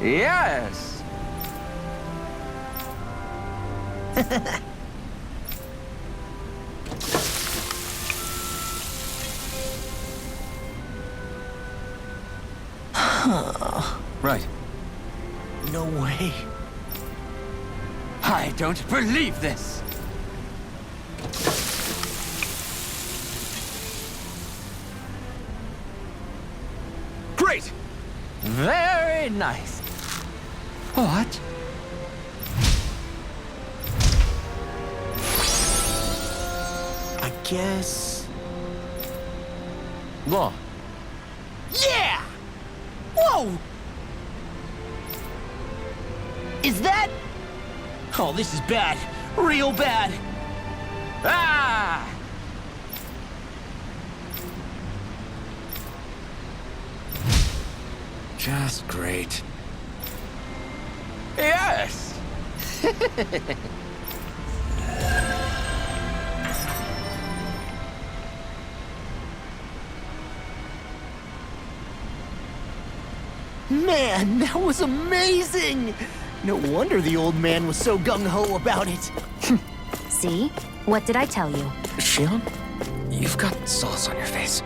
Yes! Right. No way. I don't believe this! Great! Very nice. What? I guess... Law. Yeah! Whoa! Is that... Oh, this is bad. Real bad. Ah! Just great. Yes! Man, that was amazing! No wonder the old man was so gung-ho about it. See? What did I tell you? Shion, you've got sauce on your face.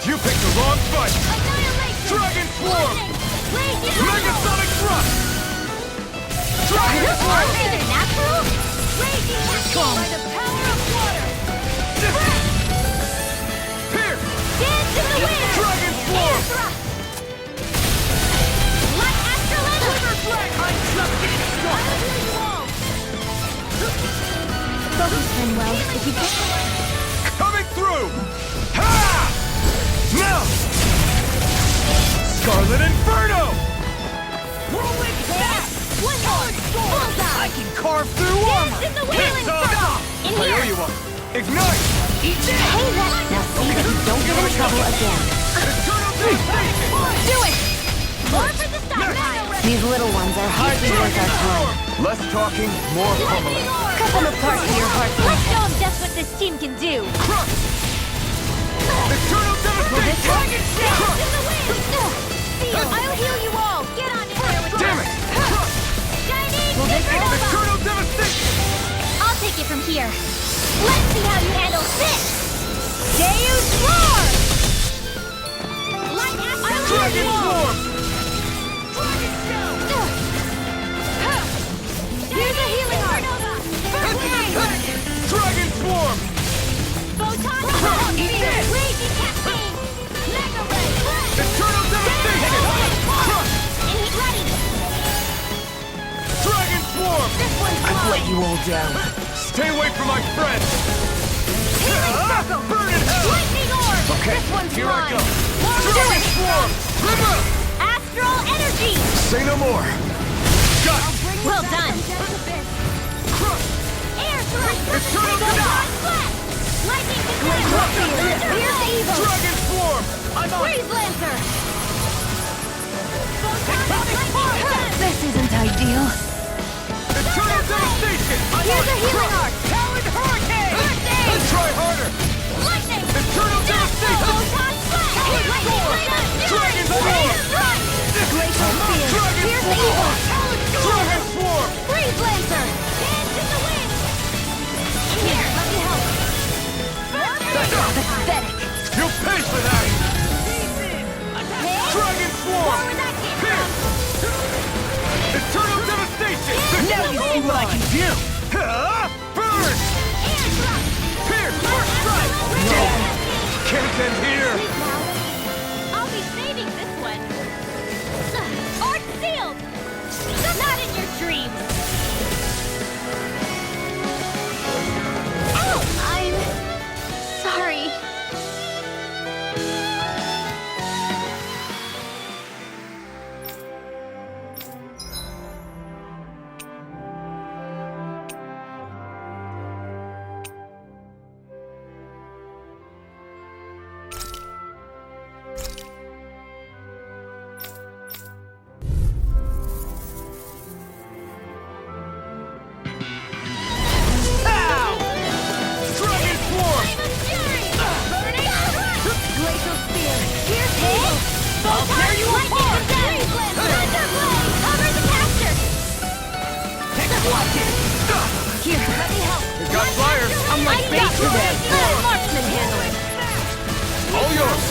You picked the wrong fight! Dragon Form! Megasonic Thrust! Dragon Form! Natural? Come! By the power of water! Pierce! Dance in the wind! Dragon Form! Light Astrolabe! River Drag! I'm just getting started! Focus, Manuel. If you get... Coming through! Ha! Now! Scarlet Inferno! Whirlwind Blast! One more! Bullseye! I can carve through armor! Dance in the Piss wailing off! circle! In I owe here! you one! Ignite! Eat it! Hey, now see that you don't get in trouble again. Eternal Devastation! Do it! More for the stop sign! These little ones are hardly worth our time. Less talking, more pummeling. Cut them apart to your heart's content. Let's show them just what this team can do. Crush! Eternal Devastation! Dragon Snap! In the wind! I'll heal Dragon Swarm! Here's a healing art. Dragon Swarm! Photon. Eat this! Raging Cascade. Mega Ray. Eternal Devastation! Crush! And he's ready. Dragon Swarm! This one's I've mine. let you all down. Stay away from my friend! Healing circle. Burn in hell! Lightning orb. Okay, This one's Here I mine. go! Let's do Dragon it. Swarm! River! Astral energy. Say no more! Got it! Well done. Crush! Air thrust. Eternal Photon Devastation! flash. Lightning conflict. Here's evil. Dragon Swarm! I'm on! Freeze Lancer. Tectonic Force! This isn't ideal. Eternal Devastation! I'm Here's on! a healing Crush! art. Talon Hurricane. Let's try harder! Lightning. Eternal Devastation! Photon flash. Lightning Dragon Swarm! Glacial Spear. Dragon Here's Swarm! evil. Dragon Swarm! Freeze Lancer. Dance in the wind. Here, let me help. Pathetic. You'll pay for that! Hey. Dragon Swarm! Where would that came Here! from? Eternal Devastation! Now you see what I can do! Burn! Air thrust. Here! First strike! No. Can't end here! I'll be saving this one. Art sealed! Not in your dreams! Oh! I'm sorry. Dragon Swarm! Glacial Spear. Here's evil. I'll tear you apart! Freeze Lancer. Thunderblade. Cover the caster. Here, let me help. We've got fire! I'm like bait for them. Let a marksman handle it. All yours!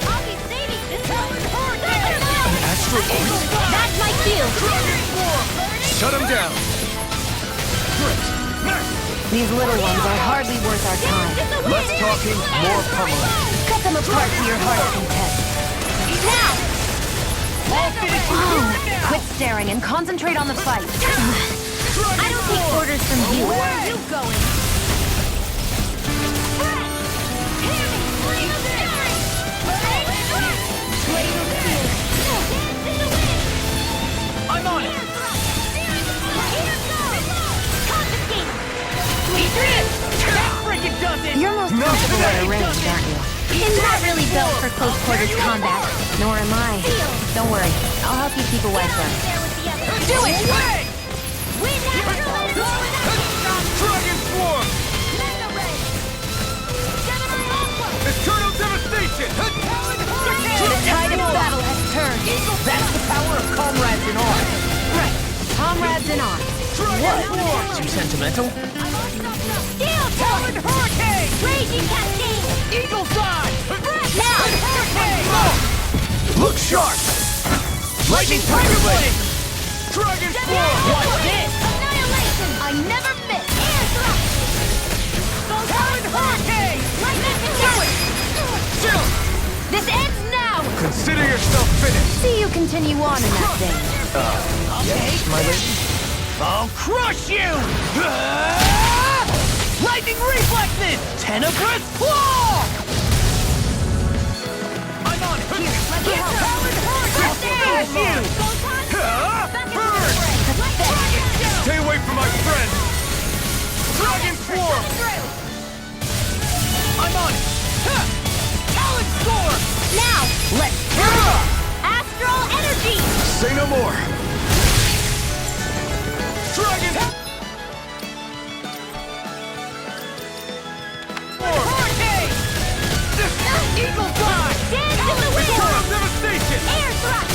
I'll be saving this one. Thunderblade. Astral Orb. That's my cue. Dragon Swarm! Shut him down! These little ones are hardly worth our time. Less talking, more pummeling. Cut them apart to your heart's content. Now. Oh, quit staring and concentrate on the fight. I don't take orders from you. Where are you going? I'm on it! That freaking does it! You're most No, comfortable that at a range, aren't you? I'm not really built for close quarters combat. Nor am I. Don't worry, I'll help you keep away from. Do it! Away! Wind Astral Energy! Dragon Swarm! Mega Ray! Gemini Aqua! Eternal Devastation! The tide of battle has turned. That's the power of comrades in arms. Right, comrades in arms. Dragon Swarm! Too sentimental? Steel Talon Hurricane! Raging Cascade! Eagle Side! Now! Hurricane! Look sharp! Lightning Tiger Blade! Dragon Swarm! What's this? Annihilation! I never miss! Air thrust! Talon Hurricane! Lightning Conflict! Chill! This ends now! Consider yourself finished! See you continue on in that vein. Yes, my lady? I'll crush you! Lightning reflexes! Tenebrous claw! I'm on it! Here, let me help! Talon Hurricane! Smash you! Burn! Stay away from my friend! Dragon Swarm! I'm on it! Talon Storm! Now! Let's Astral Energy! Say no more! Dragon Hurricane! Eagle Fly! Dance in the wind! Eternal Devastation! Air thrust!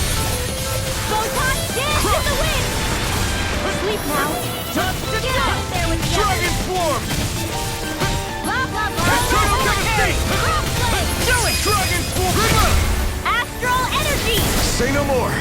Photon dance in the wind! Sleep now! Get out there with the Dragon Swarm! Blah, blah, blah! Eternal Devastation! Crossblade! Do it! Dragon Swarm! River! Astral Say no more.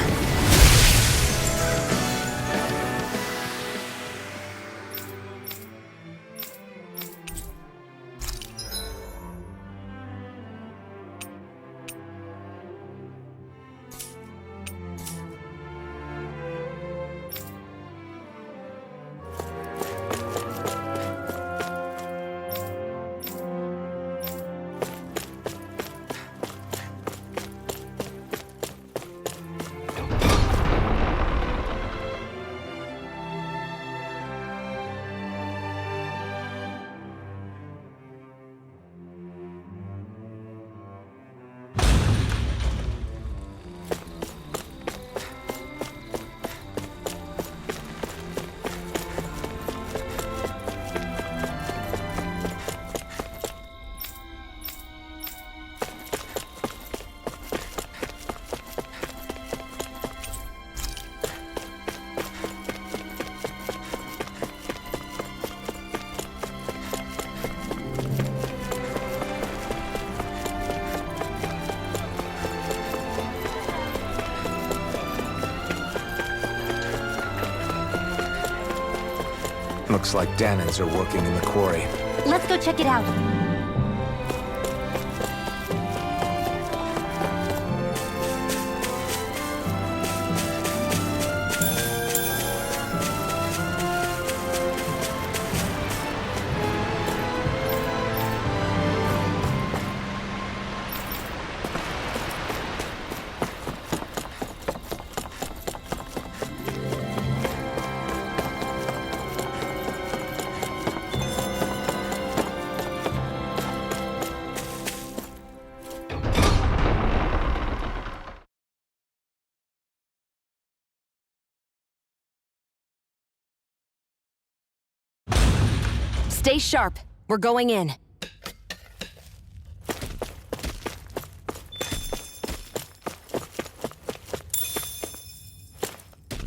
Looks like Danans are working in the quarry. Let's go check it out. Stay sharp. We're going in.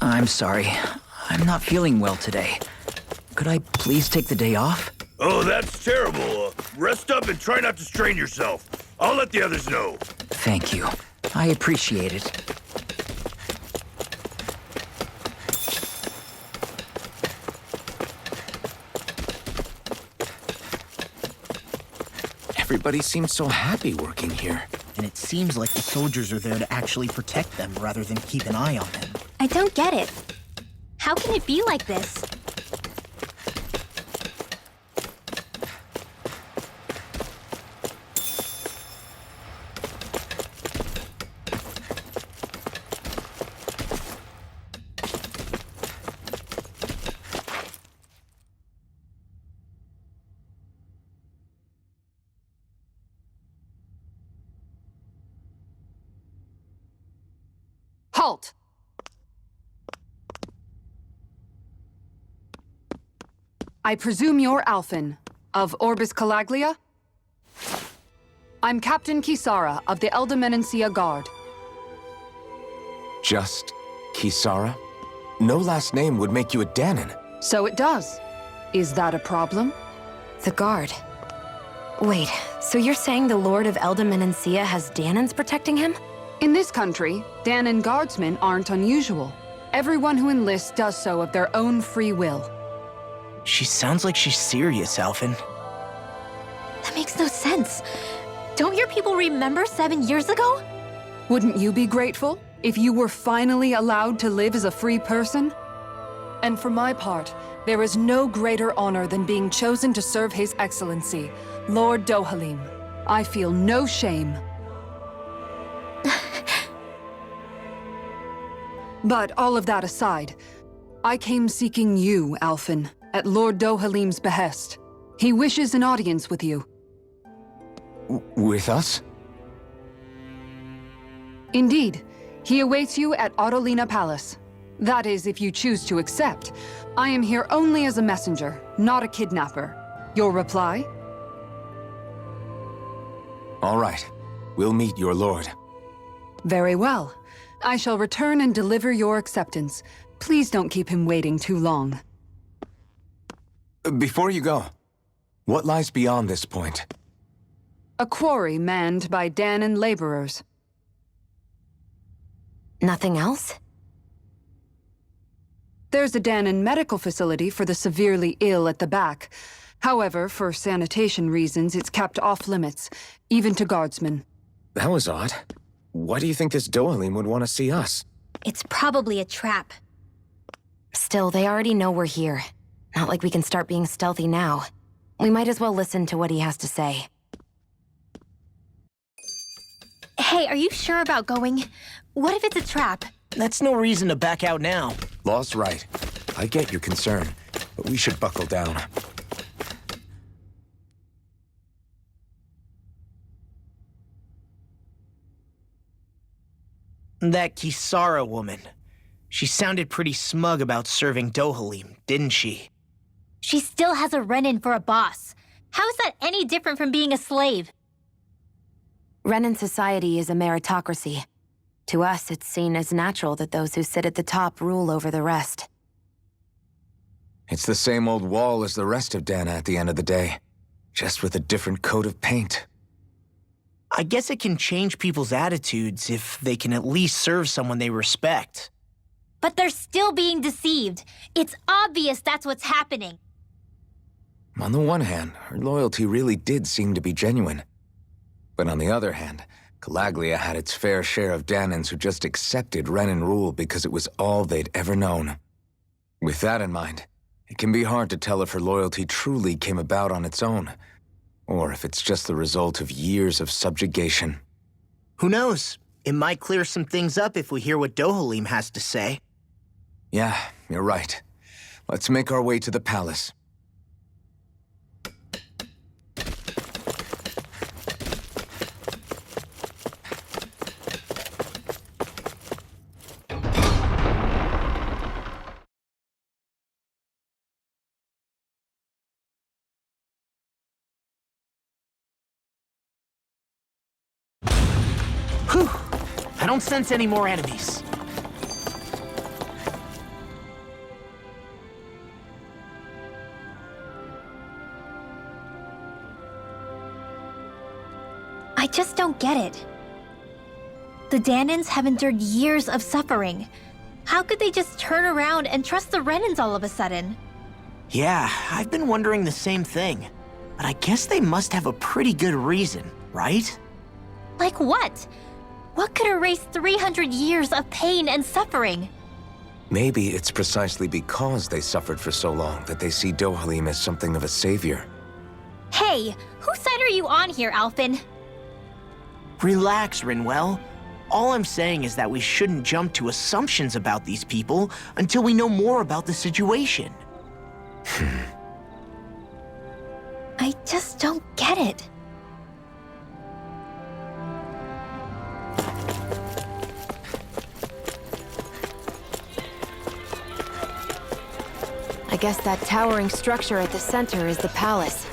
I'm sorry. I'm not feeling well today. Could I please take the day off? Oh, that's terrible. Rest up and try not to strain yourself. I'll let the others know. Thank you. I appreciate it. Everybody seems so happy working here. And it seems like the soldiers are there to actually protect them rather than keep an eye on them. I don't get it. How can it be like this? Halt! I presume you're Alphen, of Orbis Calaglia? I'm Captain Kisara of the Eldermenencia Guard. Just Kisara? No last name would make you a Danan. So it does. Is that a problem? The guard. Wait, so you're saying the Lord of Eldermenencia has Danans protecting him? In this country, Danan guardsmen aren't unusual. Everyone who enlists does so of their own free will. She sounds like she's serious, Alphen. That makes no sense. Don't your people remember 7 years ago? Wouldn't you be grateful if you were finally allowed to live as a free person? And for my part, there is no greater honor than being chosen to serve His Excellency, Lord Dohalim. I feel no shame. But all of that aside, I came seeking you, Alphen, at Lord Dohalim's behest. He wishes an audience with you. With us? Indeed. He awaits you at Autolina Palace. That is, if you choose to accept. I am here only as a messenger, not a kidnapper. Your reply? All right. We'll meet your lord. Very well. I shall return and deliver your acceptance. Please don't keep him waiting too long. Before you go, what lies beyond this point? A quarry manned by Danan laborers. Nothing else? There's a Danon medical facility for the severely ill at the back. However, for sanitation reasons, it's kept off limits, even to guardsmen. That was odd. Why do you think this Dohalim would want to see us? It's probably a trap. Still, they already know we're here. Not like we can start being stealthy now. We might as well listen to what he has to say. Hey, are you sure about going? What if it's a trap? That's no reason to back out now. Law's right. I get your concern, but we should buckle down. That Kisara woman. She sounded pretty smug about serving Dohalim, didn't she? She still has a run-in for a boss. How is that any different from being a slave? Renan society is a meritocracy. To us, it's seen as natural that those who sit at the top rule over the rest. It's the same old wall as the rest of Dana at the end of the day, just with a different coat of paint. I guess it can change people's attitudes if they can at least serve someone they respect. But they're still being deceived. It's obvious that's what's happening. On the one hand, her loyalty really did seem to be genuine. But on the other hand, Calaglia had its fair share of Danans who just accepted Renan rule because it was all they'd ever known. With that in mind, it can be hard to tell if her loyalty truly came about on its own, or if it's just the result of years of subjugation. Who knows? It might clear some things up if we hear what Dohalim has to say. Yeah, you're right. Let's make our way to the palace. Whew! I don't sense any more enemies. I just don't get it. The Danans have endured years of suffering. How could they just turn around and trust the Renans all of a sudden? Yeah, I've been wondering the same thing. But I guess they must have a pretty good reason, right? Like what? What could erase 300 years of pain and suffering? Maybe it's precisely because they suffered for so long that they see Dohalim as something of a savior. Hey, whose side are you on here, Alphen? Relax, Rinwell. All I'm saying is that we shouldn't jump to assumptions about these people until we know more about the situation. I just don't get it. I guess that towering structure at the center is the palace.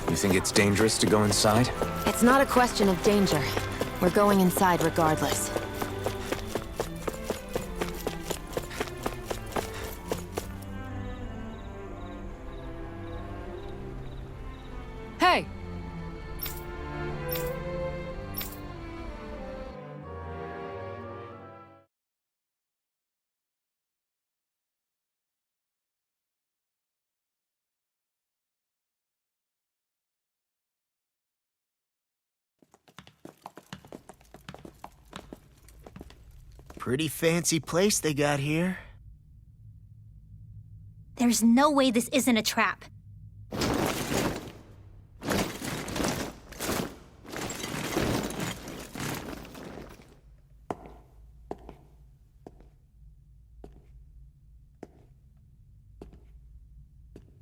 You think it's dangerous to go inside? It's not a question of danger. We're going inside regardless. Hey! Pretty fancy place they got here. There's no way this isn't a trap.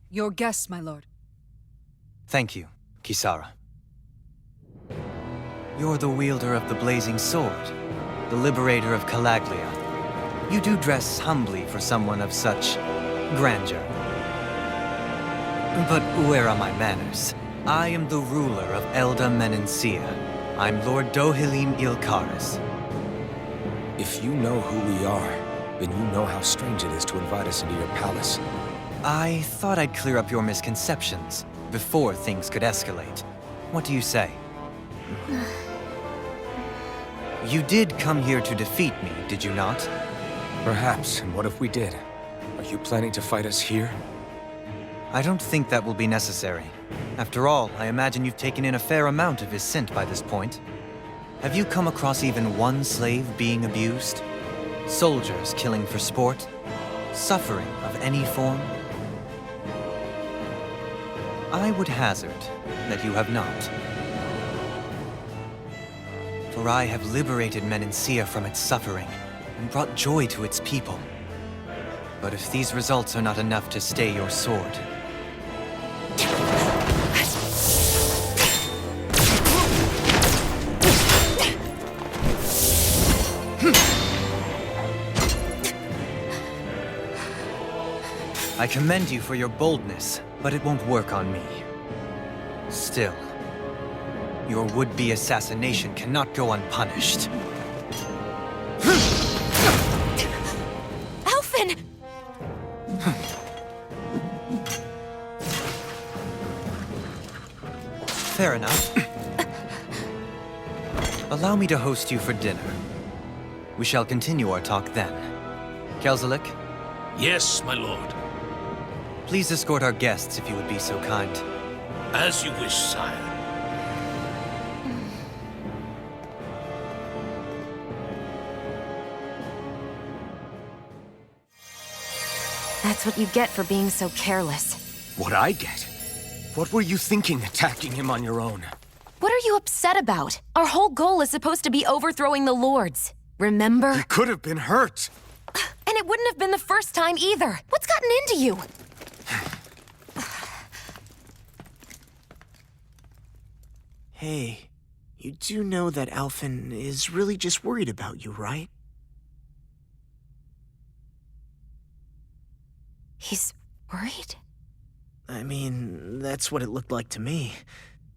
Your guests, my lord. Thank you, Kisara. You're the wielder of the blazing sword, the liberator of Calaglia. You do dress humbly for someone of such grandeur. But where are my manners? I am the ruler of Elda Menencia. I'm Lord Dohalim Ilkaris. If you know who we are, then you know how strange it is to invite us into your palace. I thought I'd clear up your misconceptions before things could escalate. What do you say? You did come here to defeat me, did you not? Perhaps, and what if we did? Are you planning to fight us here? I don't think that will be necessary. After all, I imagine you've taken in a fair amount of his scent by this point. Have you come across even one slave being abused? Soldiers killing for sport? Suffering of any form? I would hazard that you have not. For I have liberated Menancia from its suffering and brought joy to its people. But if these results are not enough to stay your sword, I commend you for your boldness, but it won't work on me. Still, your would-be assassination cannot go unpunished. Alphen! Fair enough. Allow me to host you for dinner. We shall continue our talk then. Kelzelik, Yes, my lord. please escort our guests if you would be so kind. As you wish, sire. That's what you get for being so careless. What I get? What were you thinking attacking him on your own? What are you upset about? Our whole goal is supposed to be overthrowing the lords. Remember? You could have been hurt. And it wouldn't have been the first time either. What's gotten into you? Hey, you do know that Alphen is really just worried about you, right? He's worried? I mean, that's what it looked like to me.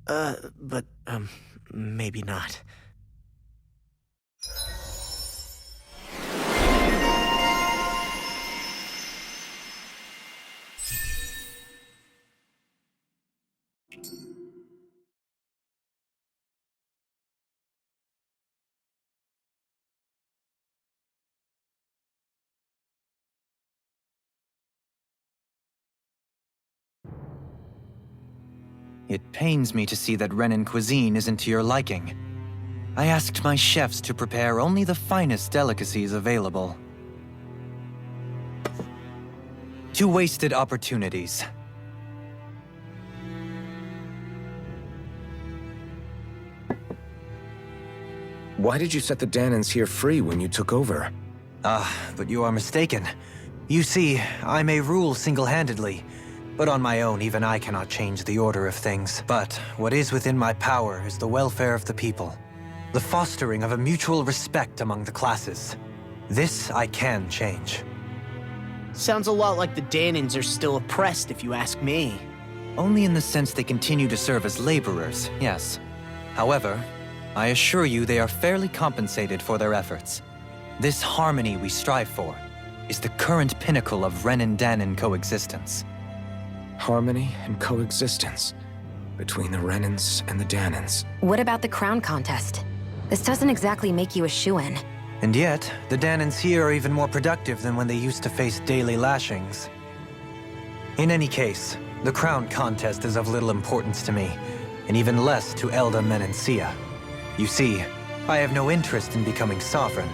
But maybe not. It pains me to see that Renan cuisine isn't to your liking. I asked my chefs to prepare only the finest delicacies available. 2 wasted opportunities. Why did you set the Danans here free when you took over? But you are mistaken. You see, I may rule single-handedly, but on my own, even I cannot change the order of things. But what is within my power is the welfare of the people, the fostering of a mutual respect among the classes. This I can change. Sounds a lot like the Danans are still oppressed, if you ask me. Only in the sense they continue to serve as laborers, yes. However, I assure you they are fairly compensated for their efforts. This harmony we strive for is the current pinnacle of Renan-Danan coexistence. Harmony and coexistence between the Renans and the Danans. What about the crown contest? This doesn't exactly make you a shoo-in. And yet, the Danans here are even more productive than when they used to face daily lashings. In any case, the crown contest is of little importance to me, and even less to Elda Menancia. You see, I have no interest in becoming sovereign.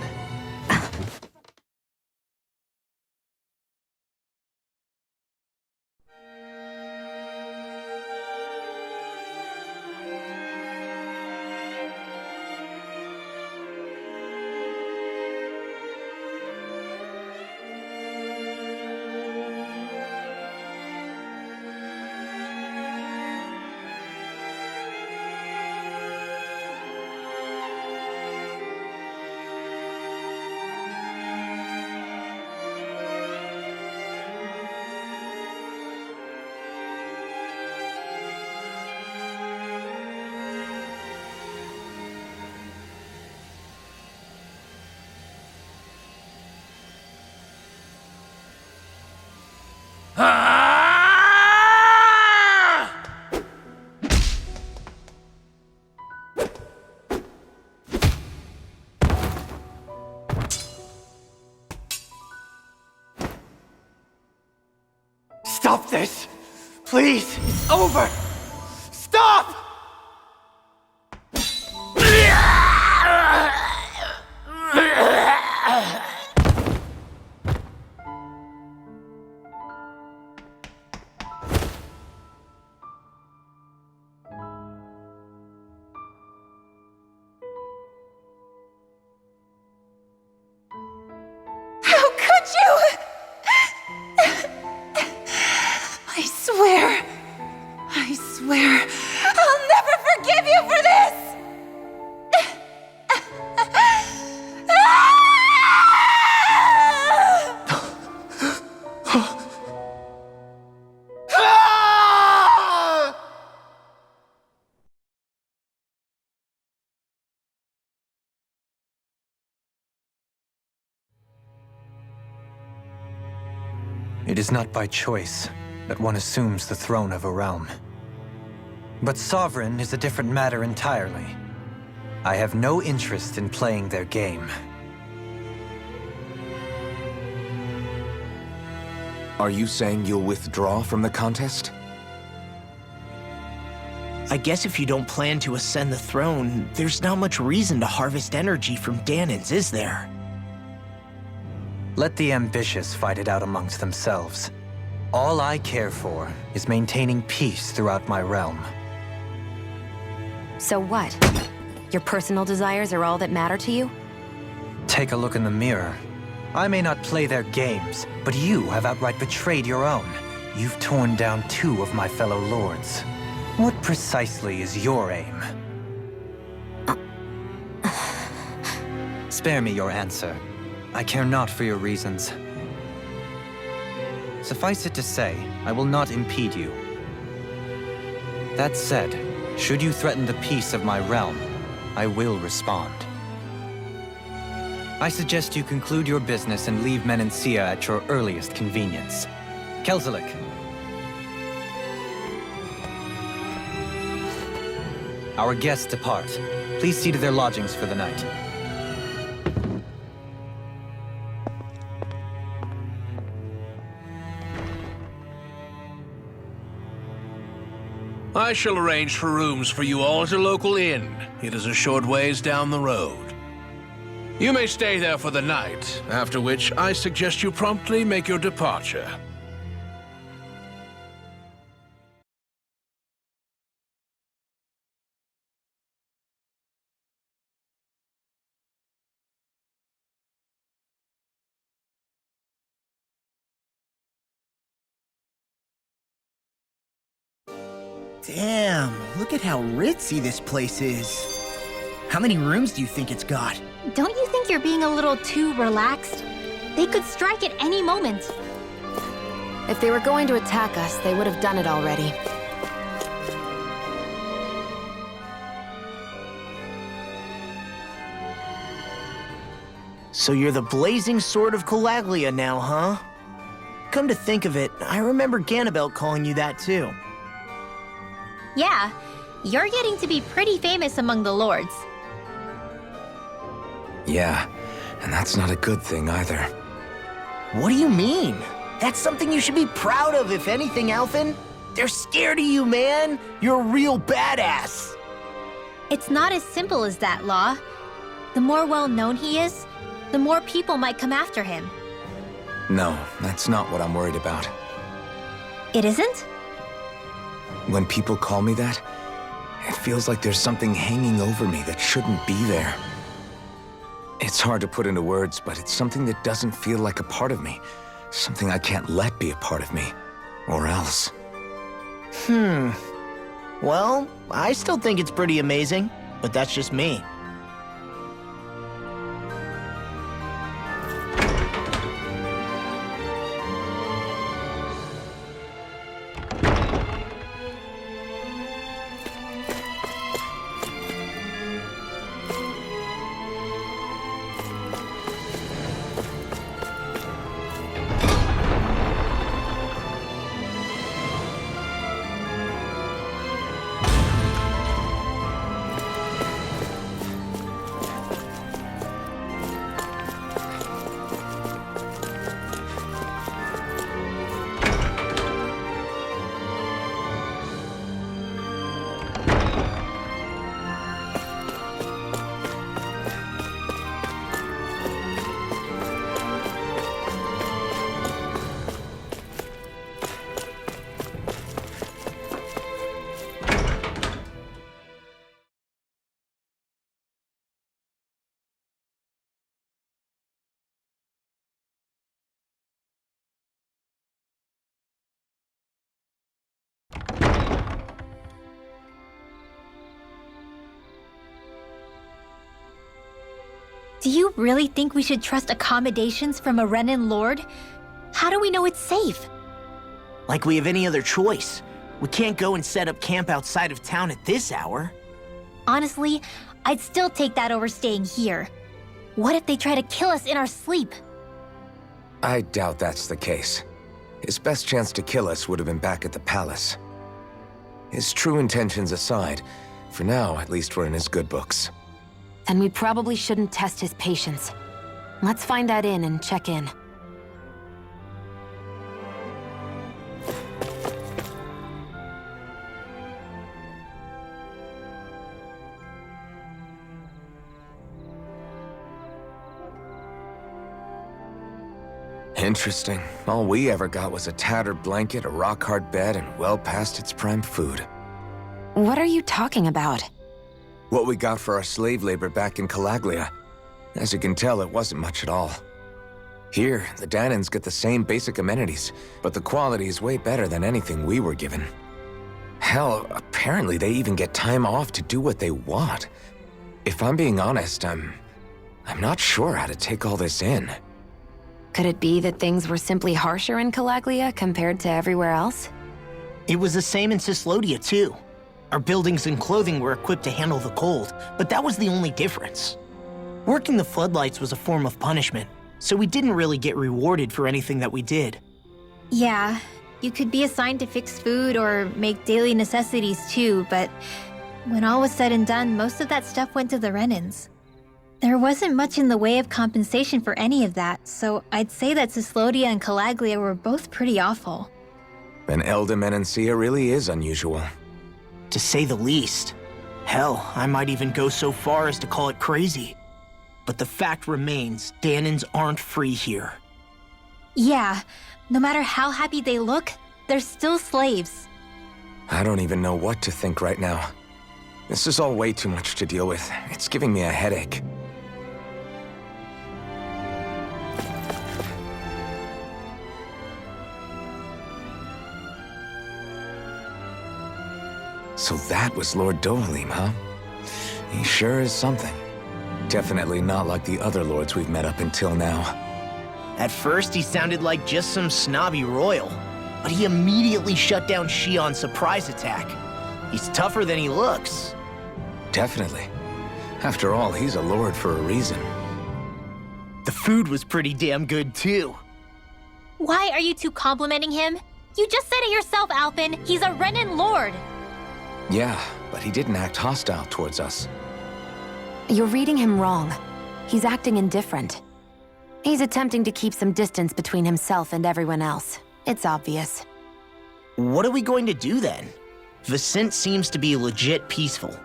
Stop this! Please! It's over! Stop! How could you? I swear, I'll never forgive you for this! It is not by choice that one assumes the throne of a realm. But sovereign is a different matter entirely. I have no interest in playing their game. Are you saying you'll withdraw from the contest? I guess if you don't plan to ascend the throne, there's not much reason to harvest energy from Danans, is there? Let the ambitious fight it out amongst themselves. All I care for is maintaining peace throughout my realm. So what? Your personal desires are all that matter to you? Take a look in the mirror. I may not play their games, but you have outright betrayed your own. You've torn down 2 of my fellow lords. What precisely is your aim? Spare me your answer. I care not for your reasons. Suffice it to say, I will not impede you. That said, should you threaten the peace of my realm, I will respond. I suggest you conclude your business and leave Menancia at your earliest convenience. Kelzelik. Our guests depart. Please see to their lodgings for the night. I shall arrange for rooms for you all at a local inn. It is a short ways down the road. You may stay there for the night, after which I suggest you promptly make your departure. Damn, look at how ritzy this place is. How many rooms do you think it's got? Don't you think you're being a little too relaxed? They could strike at any moment. If they were going to attack us, they would have done it already. So you're the blazing sword of Calaglia now, huh? Come to think of it, I remember Ganabelt calling you that too. Yeah, you're getting to be pretty famous among the lords. Yeah, and that's not a good thing either. What do you mean? That's something you should be proud of, if anything, Alphen. They're scared of you, man. You're a real badass. It's not as simple as that, Law. The more well-known he is, the more people might come after him. No, that's not what I'm worried about. It isn't? When people call me that, it feels like there's something hanging over me that shouldn't be there. It's hard to put into words, but it's something that doesn't feel like a part of me. Something I can't let be a part of me. Or else. Well, I still think it's pretty amazing, but that's just me. Do you really think we should trust accommodations from a Renan Lord? How do we know it's safe? Like we have any other choice. We can't go and set up camp outside of town at this hour. Honestly, I'd still take that over staying here. What if they try to kill us in our sleep? I doubt that's the case. His best chance to kill us would have been back at the palace. His true intentions aside, for now, at least we're in his good books. Then we probably shouldn't test his patience. Let's find that inn and check in. Interesting. All we ever got was a tattered blanket, a rock-hard bed, and well past its prime food. What are you talking about? What we got for our slave labor back in Calaglia. As you can tell, it wasn't much at all. Here, the Danans get the same basic amenities, but the quality is way better than anything we were given. Hell, apparently they even get time off to do what they want. If I'm being honest, I'm not sure how to take all this in. Could it be that things were simply harsher in Calaglia compared to everywhere else? It was the same in Cislodia, too. Our buildings and clothing were equipped to handle the cold, but that was the only difference. Working the floodlights was a form of punishment, so we didn't really get rewarded for anything that we did. Yeah, you could be assigned to fix food or make daily necessities too, but when all was said and done, most of that stuff went to the Renans. There wasn't much in the way of compensation for any of that, so I'd say that Cislodia and Calaglia were both pretty awful. An Elda Menancia really is unusual. To say the least. Hell, I might even go so far as to call it crazy. But the fact remains, Danans aren't free here. Yeah, no matter how happy they look, they're still slaves. I don't even know what to think right now. This is all way too much to deal with. It's giving me a headache. So that was Lord Dohalim, huh? He sure is something. Definitely not like the other lords we've met up until now. At first, he sounded like just some snobby royal, but he immediately shut down Shion's surprise attack. He's tougher than he looks. Definitely. After all, he's a lord for a reason. The food was pretty damn good, too. Why are you two complimenting him? You just said it yourself, Alphen. He's a Renan Lord. Yeah, but he didn't act hostile towards us. You're reading him wrong. He's acting indifferent. He's attempting to keep some distance between himself and everyone else. It's obvious. What are we going to do then? Vicent seems to be legit peaceful.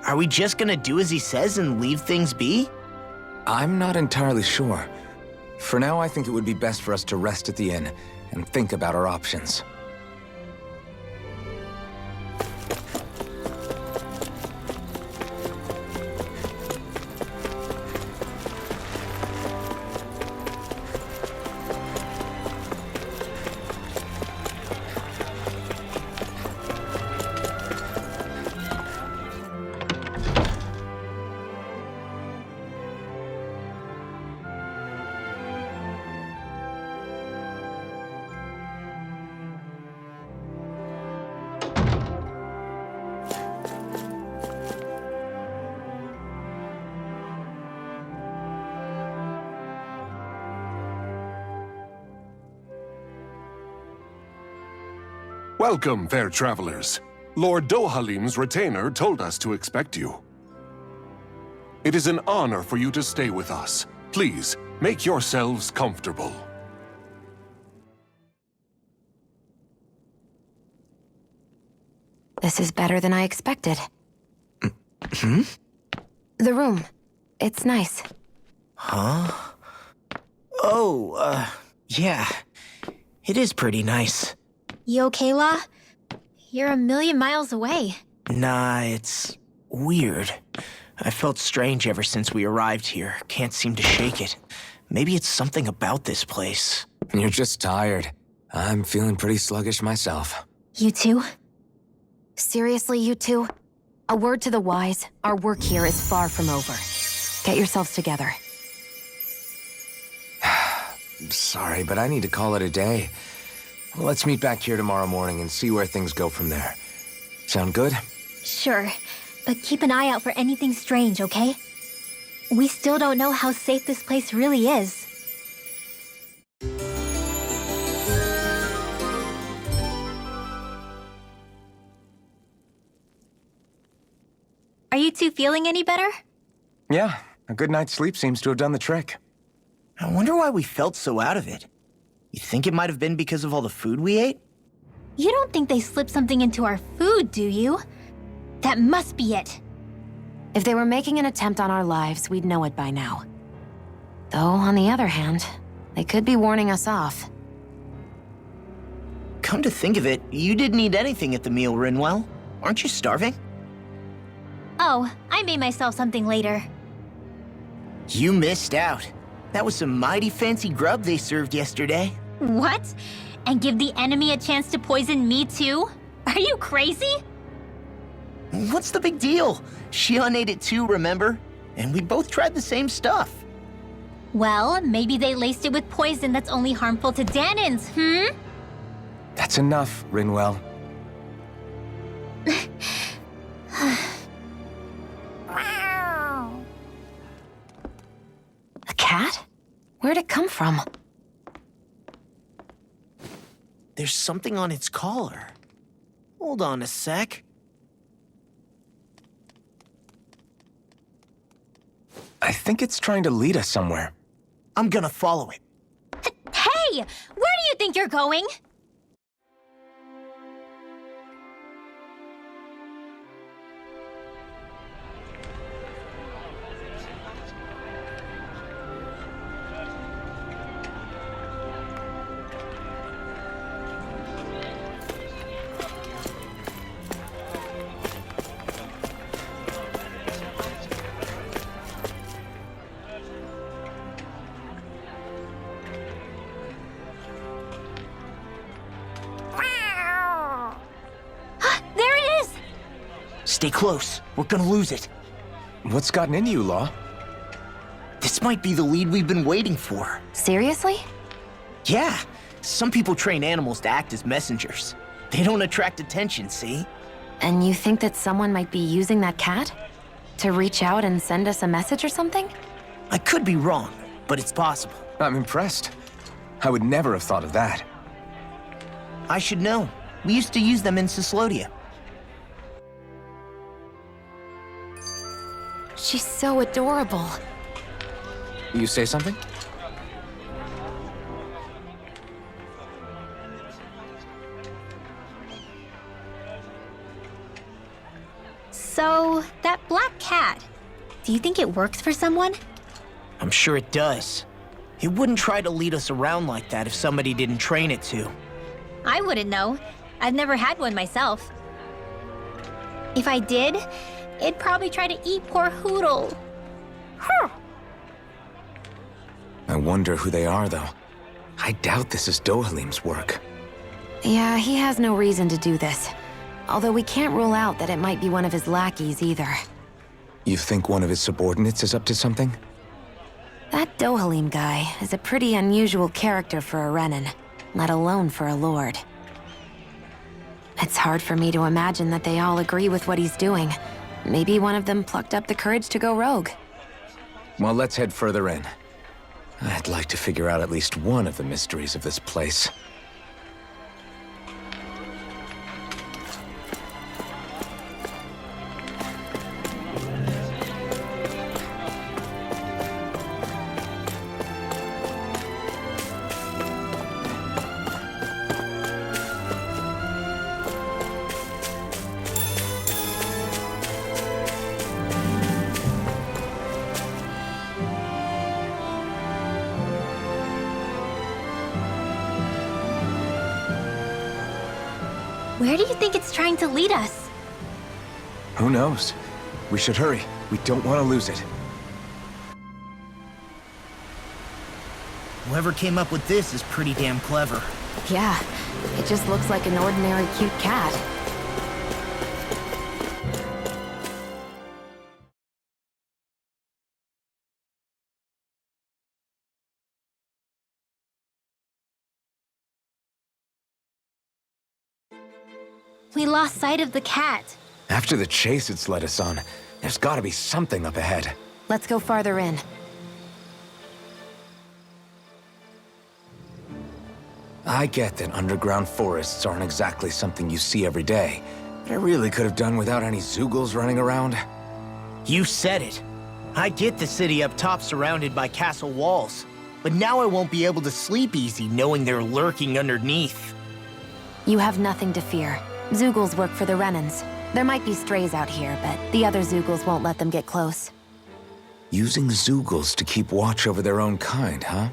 Are we just gonna do as he says and leave things be? I'm not entirely sure. For now, I think it would be best for us to rest at the inn and think about our options. Welcome, fair travelers. Lord Dohalim's retainer told us to expect you. It is an honor for you to stay with us. Please, make yourselves comfortable. This is better than I expected. Hmm? The room. It's nice. Huh? Oh, yeah. It is pretty nice. You okay, La? You're a million miles away. Nah, it's weird. I felt strange ever since we arrived here. Can't seem to shake it. Maybe it's something about this place. You're just tired. I'm feeling pretty sluggish myself. You too? Seriously, you two? A word to the wise, our work here is far from over. Get yourselves together. Sorry, but I need to call it a day. Let's meet back here tomorrow morning and see where things go from there. Sound good? Sure, but keep an eye out for anything strange, okay? We still don't know how safe this place really is. Are you two feeling any better? Yeah, a good night's sleep seems to have done the trick. I wonder why we felt so out of it. You think it might have been because of all the food we ate? You don't think they slipped something into our food, do you? That must be it. If they were making an attempt on our lives, we'd know it by now. Though, on the other hand, they could be warning us off. Come to think of it, you didn't eat anything at the meal, Rinwell. Aren't you starving? Oh, I made myself something later. You missed out. That was some mighty fancy grub they served yesterday. What? And give the enemy a chance to poison me too? Are you crazy? What's the big deal? Shion ate it too, remember? And we both tried the same stuff. Well, maybe they laced it with poison that's only harmful to Danins, That's enough, Rinwell. A cat? Where'd it come from? There's something on its collar. Hold on a sec. I think it's trying to lead us somewhere. I'm gonna follow it. Hey! Where do you think you're going? There it is! Stay close. We're gonna lose it. What's gotten into you, Law? This might be the lead we've been waiting for. Seriously? Yeah, some people train animals to act as messengers. They don't attract attention, see? And you think that someone might be using that cat? To reach out and send us a message or something? I could be wrong, but it's possible. I'm impressed. I would never have thought of that. I should know. We used to use them in Cyslodia. She's so adorable. You say something? So, that black cat, do you think it works for someone? I'm sure it does. It wouldn't try to lead us around like that if somebody didn't train it to. I wouldn't know. I've never had one myself. If I did, it'd probably try to eat poor Hoodle. I wonder who they are, though. I doubt this is Dohalim's work. Yeah, he has no reason to do this. Although we can't rule out that it might be one of his lackeys either. You think one of his subordinates is up to something? That Dohalim guy is a pretty unusual character for a Renin, let alone for a lord. It's hard for me to imagine that they all agree with what he's doing. Maybe one of them plucked up the courage to go rogue. Well, let's head further in. I'd like to figure out at least one of the mysteries of this place. Where do you think it's trying to lead us? Who knows? We should hurry. We don't want to lose it. Whoever came up with this is pretty damn clever. Yeah, it just looks like an ordinary cute cat. We lost sight of the cat. After the chase it's led us on, there's gotta be something up ahead. Let's go farther in. I get that underground forests aren't exactly something you see every day, but I really could have done without any Zeugles running around. You said it. I get the city up top surrounded by castle walls, but now I won't be able to sleep easy knowing they're lurking underneath. You have nothing to fear. Zeugles work for the Renans. There might be strays out here, but the other Zeugles won't let them get close. Using Zeugles to keep watch over their own kind, huh?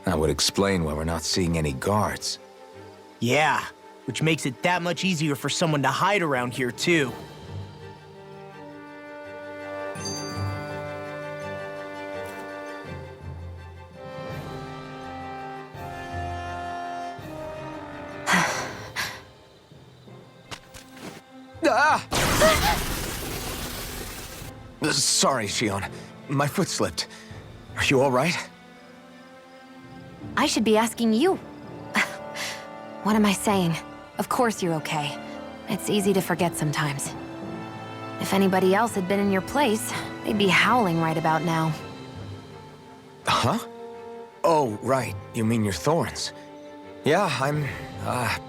That would explain why we're not seeing any guards. Yeah, which makes it that much easier for someone to hide around here, too. Ah! Sorry, Shion. My foot slipped. Are you all right? I should be asking you. What am I saying? Of course you're okay. It's easy to forget sometimes. If anybody else had been in your place, they'd be howling right about now. Huh? Oh, right. You mean your thorns. Yeah, I'm,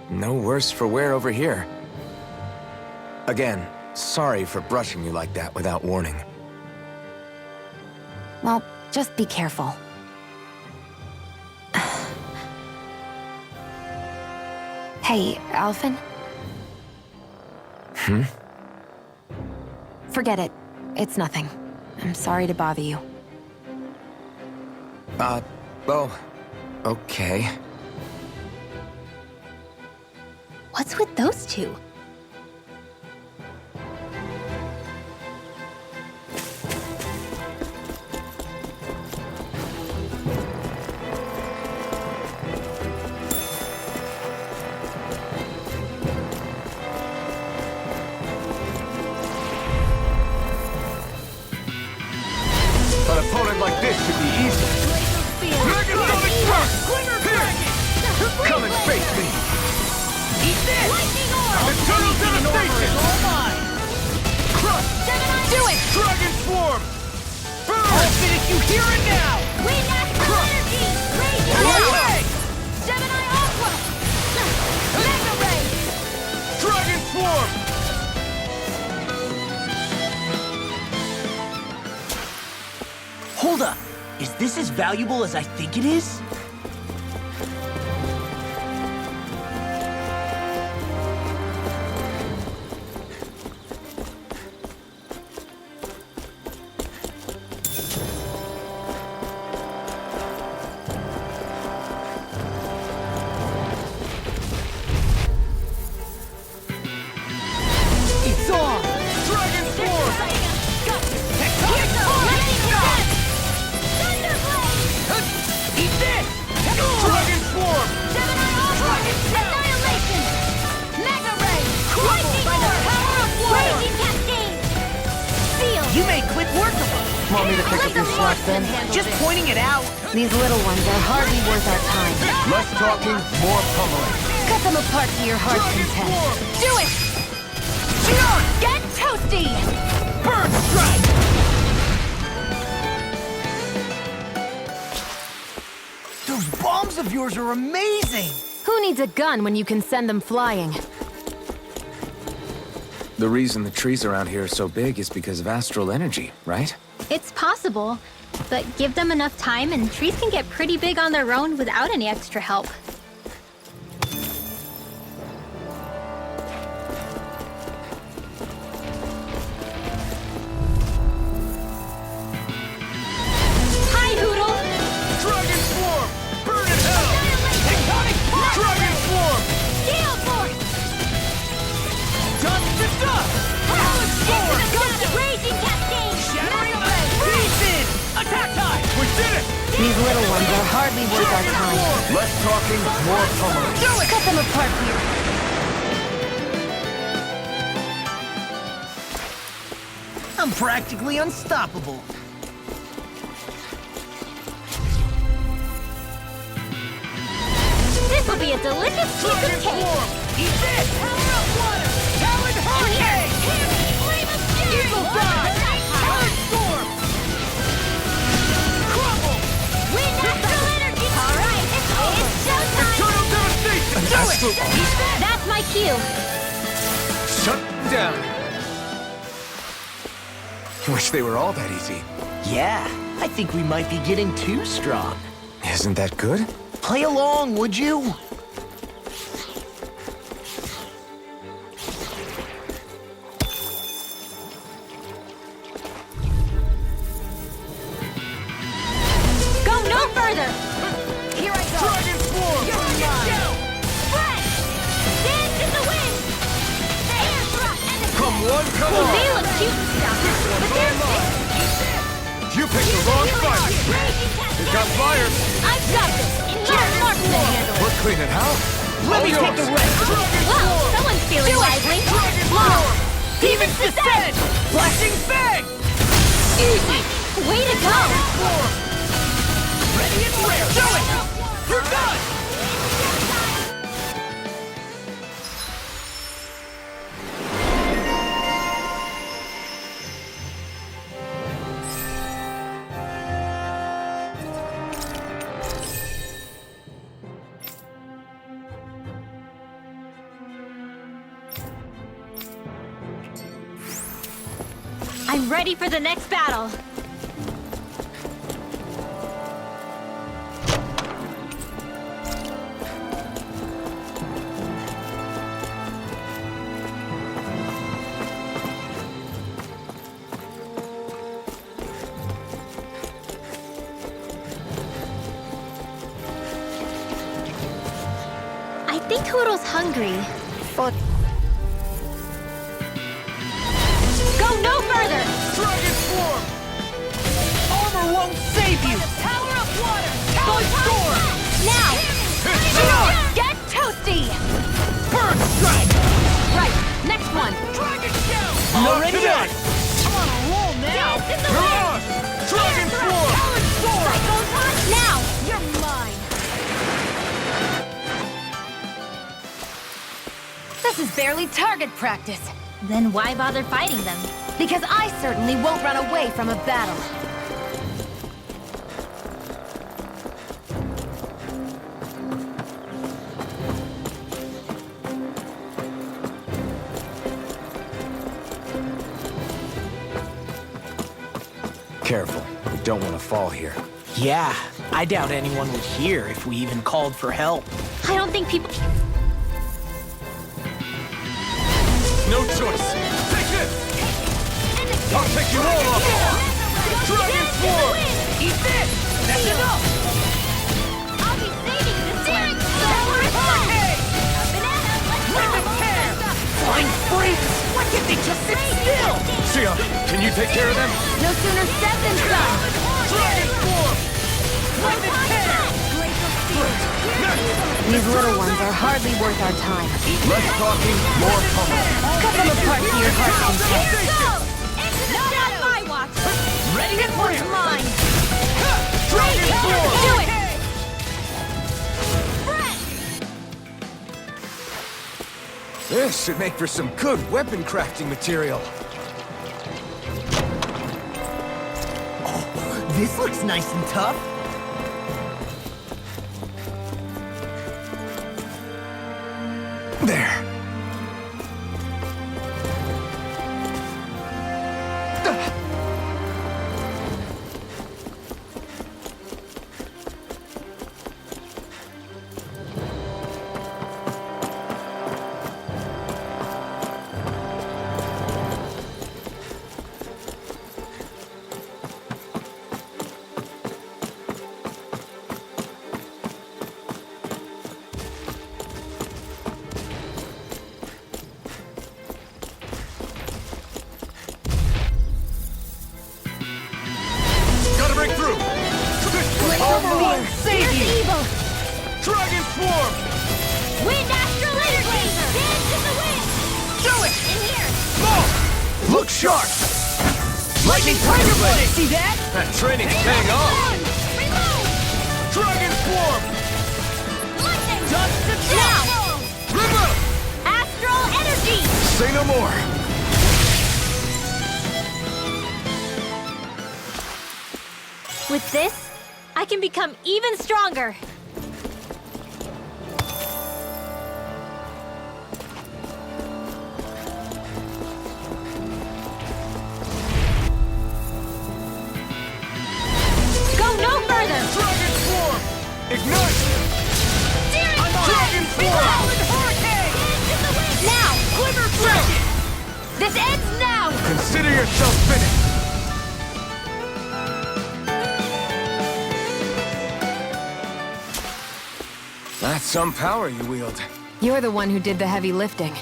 no worse for wear over here. Again, sorry for brushing you like that without warning. Well, just be careful. Hey, Alphen? Forget it. It's nothing. I'm sorry to bother you. Oh, okay. What's with those two? An opponent like this should be easy. Megasonic Thrust! Here! Come and face me! Eat this! Eternal Devastation! Crush! Do it! Dragon Swarm! Burn! I'll finish you here and now! Away! Gemini Aqua! Mega Ray! Dragon Swarm! Hold up! Is this as valuable as I think it is? It's on! Dragon Swarm! Tectonic Eat this! Dragon Swarm! Annihilation! Mega Ray! Lightning by the power of Raging Cascade! Seal! You may quit work of them. Want me to pick up your slack then? Just pointing it out. These little ones are hardly worth our time. Less talking, more pummeling. Cut them apart to your heart's content. Do it! Get toasty! Bird Strike! Those bombs of yours are amazing! Who needs a gun when you can send them flying? The reason the trees around here are so big is because of astral energy, right? It's possible, but give them enough time and trees can get pretty big on their own without any extra help. Hi, Hoodle! Dragon Swarm! Burn in hell! Tectonic Dragon Swarm! Gale Force! Dust to dust! Raging Cascade! Shattering Blade! Pieces! Attack time! We did it! These little ones are hardly worth our time. Less talking, more pummeling. Do it! Cut them apart here. I'm practically unstoppable. This will be a delicious piece of cake! Eat this! Power up water! That's my cue. Shut down. Wish they were all that easy. Yeah, I think we might be getting too strong. Isn't that good? Play along, would you? Go no further! Here I go! Dragon Swarm! Fresh! Dance in the wind! Air thrust and a Come one, come They on! look cute and stuff, but they're big. You picked the wrong fight! It got fired! I've got this! In large marks to handle! We're cleaning house. Let me take the rest. Well, someone's feeling lively! Long! Demons descend! Flashing fang! Easy! Way to go! Ready and rare! Do it! You're done! I'm ready for the next battle! I think Hoodle's hungry. Go no further! Dragon Swarm! Armor won't save you! Power of water! Go storm! Now! Shot! Get toasty! Burn strike! Right, next one. Dragon Shell! Already done! I'm on a roll now! Dance in the You're wind! on! Dragon Swarm! Cyclone punch! Now! You're mine! This is barely target practice. Then why bother fighting them? Because I certainly won't run away from a battle. Careful. We don't want to fall here. Yeah, I doubt anyone would hear if we even called for help. I don't think people... No choice! Take this! I'll take you all off! Dragon Swarm! Eat this! That's enough! I'll be saving this one! Hey! Lemon tear! Flying freaks! Why can't they just sit still? Sia, can you take care of them? No sooner said than done. Dragon Swarm! Lemon tear! These little ones are hardly worth our time. Less talking, more pummeling. Cut them apart to your heart's content. Not on my watch! Ready and One's rare! mine! Dragon Swarm! Do it! This should make for some good weapon crafting material. Oh, this looks nice and tough. There. Break through! Armor won't save you! Evil! Dragon Swarm! Wind Astral Energy! Dance in the wind! Do it! In here! Smoke! Look sharp! Lightning Tiger Blade! See that? That training's paying off! Reload! Dragon Swarm! Lightning! Dust to Now! Remove! Astral Energy! Say no more! With this, I can become even stronger. Ignite! Dragon Form! Now! Quiver Dragon! This ends now! Consider yourself finished! That's some power you wield. You're the one who did the heavy lifting.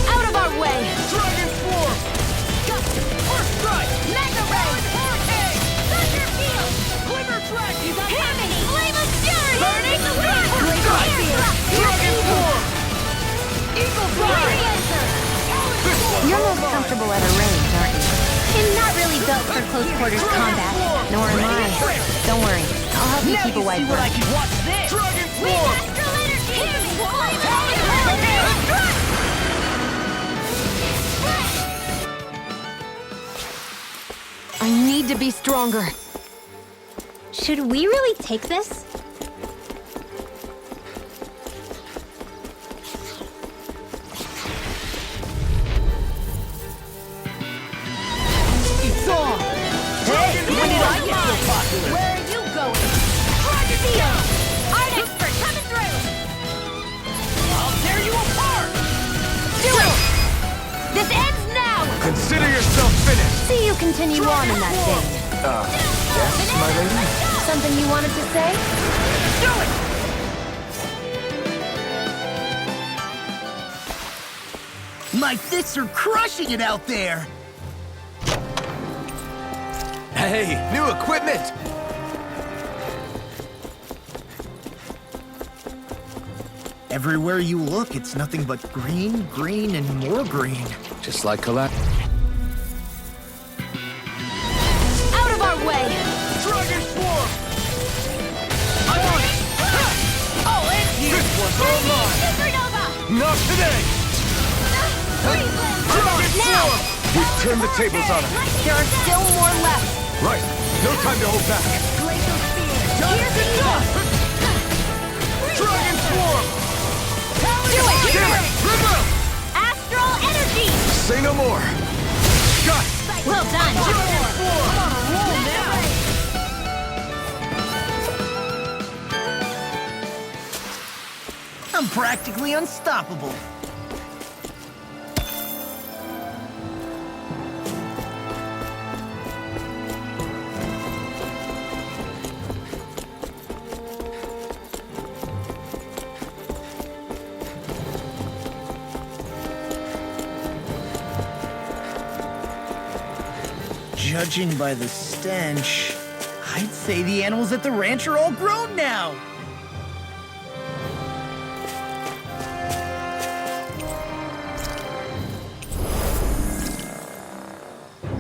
Out of our way! Dragon Form! First strike! Mega Ray! Hurricane! Thunder Field! Quiver Dragon! Harmony! Flame of Fury! Burning the wind! First strike! Dragon Form! Eagle Fire! You're most comfortable at a range, aren't you? I'm not really built for close quarters combat. Nor am I. Don't worry. I'll help you keep a white bird. Watch this! Dragon Form! I need to be stronger. Should we really take this? It's on! Hey, when did I get so popular? Where are you going? Dragon Steel! Art expert coming through! I'll tear you apart! Do it! This ends now! Consider yourself finished! See you continue on in that vein. Yes, my lady? Something you wanted to say? Do it! My fists are crushing it out there! Hey, new equipment! Everywhere you look, it's nothing but green, green, and more green. Just like Calag... Out of our way! Dragon Form! I'm on it! I'll end you! This one's all mine! Supernova! Not today! Dragon Now! Form! We've turned the tables on her. There are still more left. Right. No time to hold back. Glacial Spear! Here's the gun! Dragon Form! Do it! Damn it! River! Astral Energy! Say no more! Shut! Well done! Dragon Form! I'm on a roll now! I'm practically unstoppable. Judging by the stench, I'd say the animals at the ranch are all grown now.